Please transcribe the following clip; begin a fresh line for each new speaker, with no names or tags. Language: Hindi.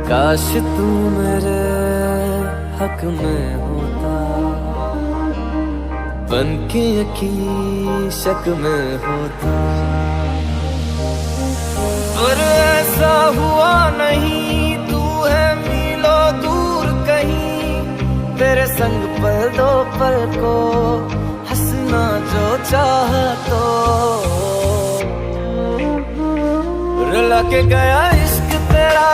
काश तू मेरे हक में होता, बन के यकीन शक में होता। पर ऐसा हुआ नहीं, तू है मीलों दूर कहीं, तेरे संग पल दो पल को हंसना जो चाह तो। रुला के गया इश्क तेरा